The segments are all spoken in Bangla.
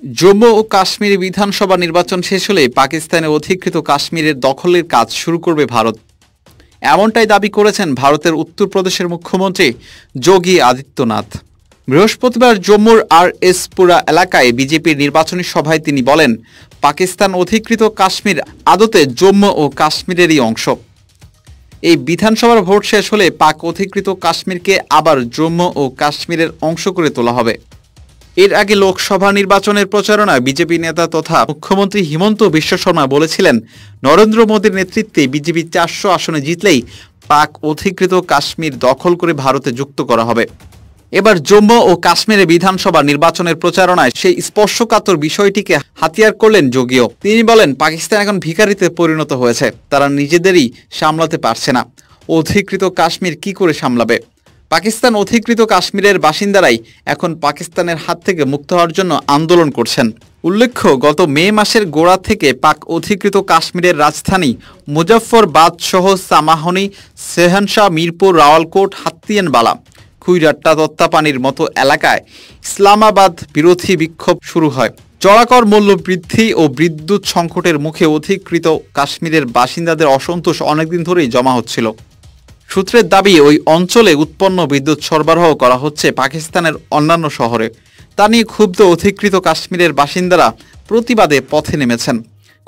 জম্মু ও কাশ্মীরে বিধানসভা নির্বাচন শেষ হলে পাকিস্তানে অধিকৃত কাশ্মীরের দখলের কাজ শুরু করবে ভারত। এমনটাই দাবি করেছেন ভারতের উত্তরপ্রদেশের মুখ্যমন্ত্রী যোগী আদিত্যনাথ। বৃহস্পতিবার জম্মুর পুরা এলাকায় বিজেপির নির্বাচনী সভায় তিনি বলেন, পাকিস্তান অধিকৃত কাশ্মীর আদতে জম্মু ও কাশ্মীরেরই অংশ। এই বিধানসভার ভোট শেষ হলে পাক অধিকৃত কাশ্মীরকে আবার জম্মু ও কাশ্মীরের অংশ করে তোলা হবে। এর আগে লোকসভা নির্বাচনের প্রচারণায় বিজেপি নেতা তথা মুখ্যমন্ত্রী হিমন্ত বিশ্ব শর্মা বলেছিলেন, নরেন্দ্র মোদীর নেতৃত্বে বিজেপি 400 আসনে জিতলেই পাক অধিকৃত কাশ্মীর দখল করে ভারতে যুক্ত করা হবে। এবার জম্মু ও কাশ্মীরে বিধানসভা নির্বাচনের প্রচারণায় সেই স্পর্শকাতর বিষয়টিকে হাতিয়ার করলেন যোগীও। তিনি বলেন, পাকিস্তান এখন ভিখারিতে পরিণত হয়েছে, তারা নিজেদেরই সামলাতে পারছে না, অধিকৃত কাশ্মীর কি করে সামলাবে। পাকিস্তান অধিকৃত কাশ্মীরের বাসিন্দারাই এখন পাকিস্তানের হাত থেকে মুক্ত হওয়ার জন্য আন্দোলন করছেন। উল্লেখ্য, গত মে মাসের গোড়া থেকে পাক অধিকৃত কাশ্মীরের রাজধানী মুজফ্ফরবাদ সহ সামাহনি, সেহানশাহ, মিরপুর, রাওয়ালকোট, হাতিয়ানবালা, খুইরাট্টা, দত্তাপানির মতো এলাকায় ইসলামাবাদ বিরোধী বিক্ষোভ শুরু হয়। চড়াকর মূল্য বৃদ্ধি ও বিদ্যুৎ সংকটের মুখে অধিকৃত কাশ্মীরের বাসিন্দাদের অসন্তোষ অনেকদিন ধরেই জমা হচ্ছিল। সূত্রের দাবি, ওই অঞ্চলে উৎপন্ন বিদ্যুৎ সরবরাহ করা হচ্ছে পাকিস্তানের অন্যান্য শহরে। তা নিয়ে ক্ষুব্ধ অধিকৃত কাশ্মীরের বাসিন্দারা প্রতিবাদে পথে নেমেছেন।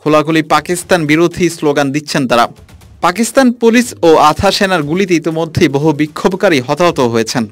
খোলাখুলি পাকিস্তান বিরোধী স্লোগান দিচ্ছেন তারা। পাকিস্তান পুলিশ ও আধা সেনার গুলিতে ইতিমধ্যেই বহু বিক্ষোভকারী হতাহত হয়েছেন।